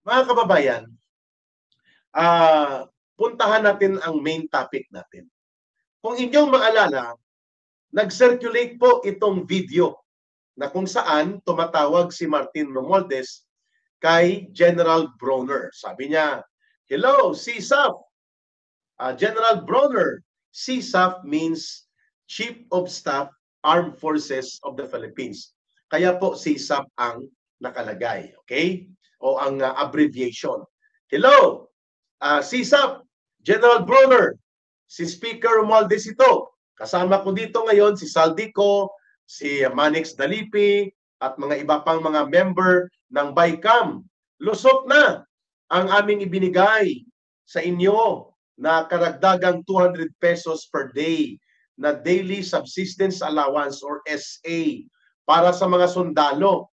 Mga kababayan, puntahan natin ang main topic natin. Kung inyong maalala, nag-circulate po itong video na kung saan tumatawag si Martin Romualdez kay General Bronner. Sabi niya, "Hello, CSAF, General Bronner." CSAF means Chief of Staff, Armed Forces of the Philippines. Kaya po CSAF ang nakalagay, okay? O ang abbreviation. "Hello, CSAF, General Bronner, si Speaker Romualdez ito. Kasama ko dito ngayon si Saldico, si Manix Dalipi, at mga iba pang mga member ng BICAM. Lusot na ang aming ibinigay sa inyo na karagdagang 200 pesos per day na Daily Subsistence Allowance or SA para sa mga sundalo.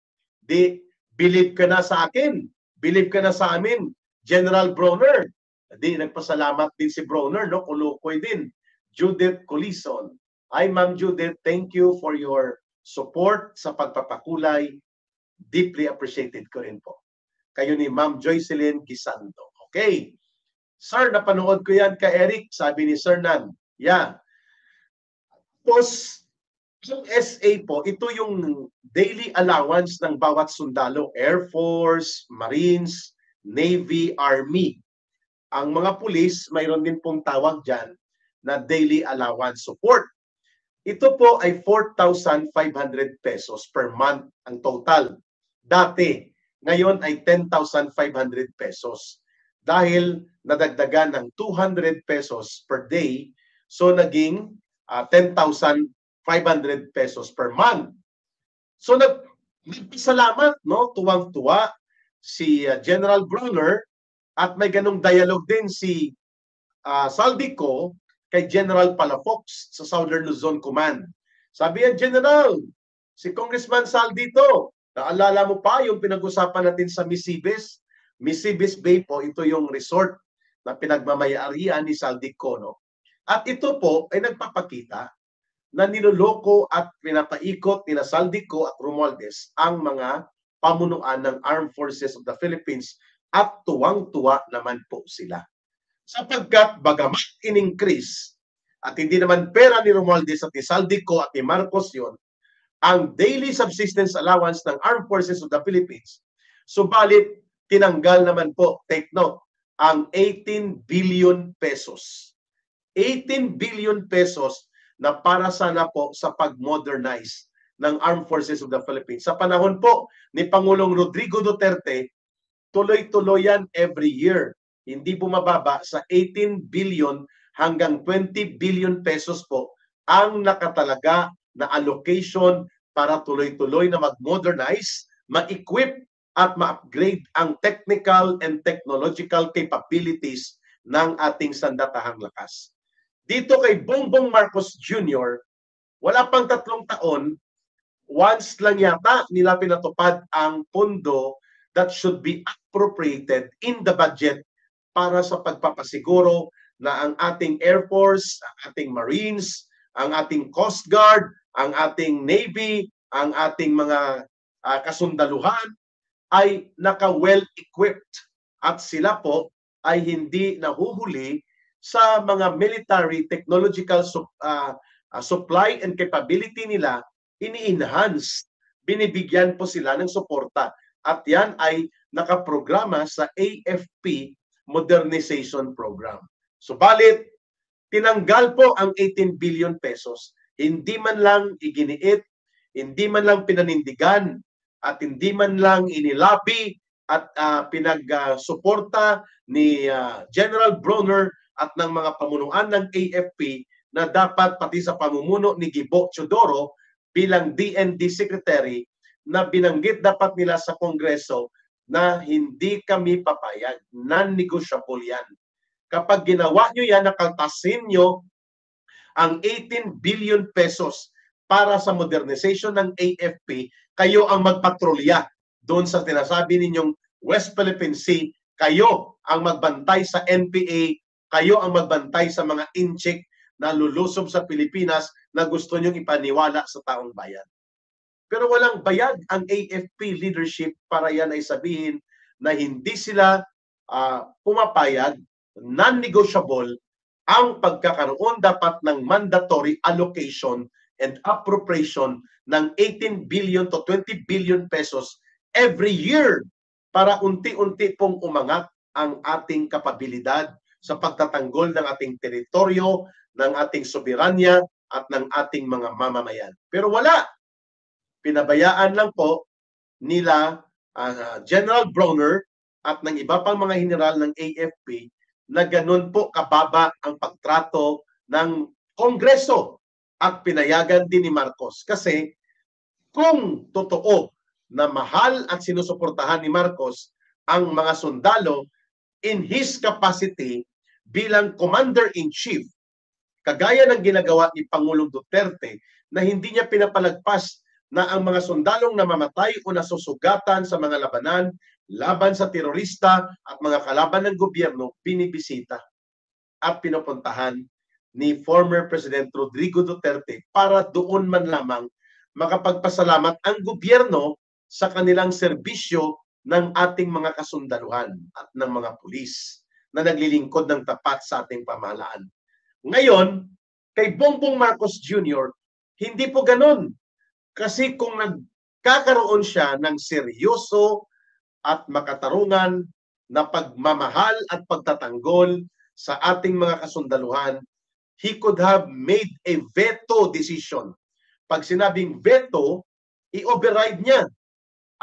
Believe ka na sa akin, believe ka na sa amin, General Bronner." Di nagpasalamat din si Bronner, no? Kulukoy din. Judith Colison. Hi, Ma'am Judith. Thank you for your support sa pagpapakulay. Deeply appreciated ko rin po. Kayo ni Ma'am Joycelyn Gisando. Okay. Sir, napanood ko yan ka Eric, sabi ni Sir Nan. Yeah. Tapos, yung SA po, ito yung daily allowance ng bawat sundalo. Air Force, Marines, Navy, Army. Ang mga pulis, mayroon din pong tawag dyan na daily allowance support. Ito po ay 4,500 pesos per month ang total. Dati, ngayon ay 10,500 pesos. Dahil nadagdagan ng 200 pesos per day, so naging 10,500 pesos per month. So nagpasalamat, no? Tuwang-tuwa si General Bronner. At may ganong dialogue din si Saldico kay General Palafox sa Southern Luzon Command. Sabi niya, "General, si Congressman Saldito, naalala mo pa yung pinag-usapan natin sa Misibis? Misibis Bay po, ito yung resort na pinagmamayarian ni Saldico, no? At ito po ay nagpapakita na niloloko at pinapaikot ni Saldico at Romualdez ang mga pamunuan ng Armed Forces of the Philippines. At tuwang-tuwa naman po sila. Sapagkat bagamat in-increase at hindi naman pera ni Romualdez at ni Saldico at ni Marcos yon ang daily subsistence allowance ng Armed Forces of the Philippines, subalit tinanggal naman po, take note, ang 18 billion pesos. 18 billion pesos na para sana po sa pag-modernize ng Armed Forces of the Philippines. Sa panahon po ni Pangulong Rodrigo Duterte, tuloy-tuloy yan every year. Hindi bumababa sa 18 billion hanggang 20 billion pesos po ang nakatalaga na allocation para tuloy-tuloy na mag-modernize, ma-equip at ma-upgrade ang technical and technological capabilities ng ating sandatahang lakas. Dito kay Bongbong Marcos Jr., wala pang 3 taon, once lang yata nila pinatupad ang pondo that should be appropriated in the budget para sa pagpapasiguro na ang ating Air Force, ang ating Marines, ang ating Coast Guard, ang ating Navy, ang ating mga kasundaluhan ay naka-well-equipped at sila po ay hindi nahuhuli sa mga military technological supply and capability nila. Ini-enhance, binibigyan po sila ng suporta. At yan ay nakaprograma sa AFP Modernization Program. Subalit, tinanggal po ang 18 billion pesos. Hindi man lang iginiit, hindi man lang pinanindigan, at hindi man lang inilabi at pinagsuporta ni General Bronner at ng mga pamunuan ng AFP na dapat pati sa pamumuno ni Gibo Teodoro bilang DND Secretary na binanggit dapat nila sa Kongreso na hindi kami papayag. Non-negotiable yan. Kapag ginawa nyo yan, nakaltasin nyo ang 18 billion pesos para sa modernization ng AFP, kayo ang magpatrolya doon sa tinasabi ninyong West Philippine Sea, kayo ang magbantay sa NPA, kayo ang magbantay sa mga inchik na lulusob sa Pilipinas na gusto nyong ipaniwala sa taong bayan. Pero walang bayag ang AFP leadership para yan ay sabihin na hindi sila pumapayag, non-negotiable, ang pagkakaroon dapat ng mandatory allocation and appropriation ng 18 billion to 20 billion pesos every year para unti-unti pong umangat ang ating kapabilidad sa pagtatanggol ng ating teritoryo, ng ating soberanya at ng ating mga mamamayan. Pero wala. Pinabayaan lang po nila General Bronner at ng iba pang mga general ng AFP na ganun po kababa ang pagtrato ng Kongreso at pinayagan din ni Marcos. Kasi kung totoo na mahal at sinusuportahan ni Marcos ang mga sundalo in his capacity bilang Commander-in-Chief, kagaya ng ginagawa ni Pangulong Duterte na hindi niya pinapalagpas na ang mga sundalong namamatay o nasusugatan sa mga labanan, laban sa terorista at mga kalaban ng gobyerno, binibisita at pinupuntahan ni former President Rodrigo Duterte para doon man lamang makapagpasalamat ang gobyerno sa kanilang serbisyo ng ating mga kasundaluhan at ng mga pulis na naglilingkod ng tapat sa ating pamahalaan. Ngayon, kay Bongbong Marcos Jr., hindi po ganun. Kasi kung nagkakaroon siya ng seryoso at makatarungan na pagmamahal at pagtatanggol sa ating mga kasundaluhan, he could have made a veto decision. Pag sinabing veto, i-override niya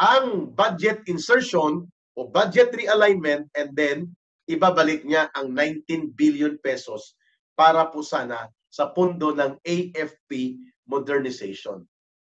ang budget insertion o budget realignment and then ibabalik niya ang 19 billion pesos para po sana sa pundo ng AFP modernization.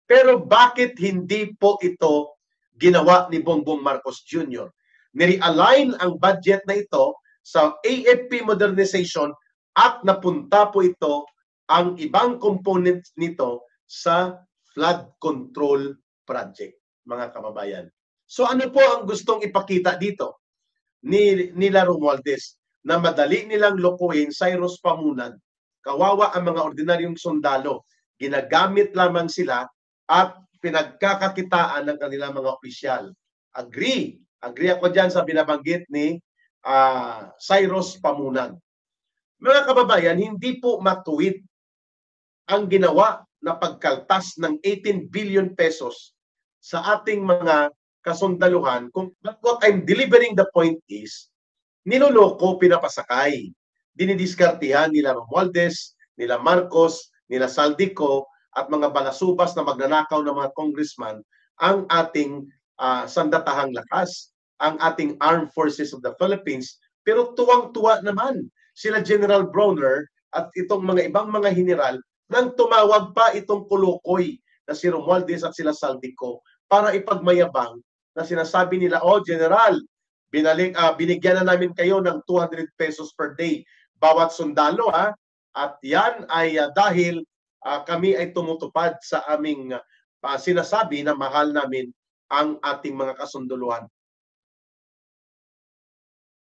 Pero bakit hindi po ito ginawa ni Bongbong Marcos Jr.? Nirealign ang budget na ito sa AFP modernization at napunta po ito ang ibang components nito sa flood control project, mga kababayan. So ano po ang gustong ipakita dito nila Romualdez? Na madali nilang lokohin Cyrus Pamunan. Kawawa ang mga ordinaryong sundalo. Ginagamit lamang sila at pinagkakakitaan ng kanilang mga opisyal. Agree ako dyan sa binabanggit ni Cyrus Pamunan. Mga kababayan, hindi po matuwid ang ginawa na pagkaltas ng 18 billion pesos sa ating mga kasundaluhan. What I'm delivering the point is, niloloko, pinapasakay. Dinidiskartihan nila Romualdez, nila Marcos, nila Saldico, at mga balasubas na magnanakaw ng mga congressman ang ating sandatahang lakas, ang ating Armed Forces of the Philippines. Pero tuwang-tuwa naman sila General Bronner at itong mga ibang mga general nang tumawag pa itong kulukoy na si Romualdez at sila Saldico para ipagmayabang na sinasabi nila, oh General, binigyan na namin kayo ng 200 pesos per day bawat sundalo ha, at yan ay dahil kami ay tumutupad sa aming sinasabi na mahal namin ang ating mga kasunduluhan.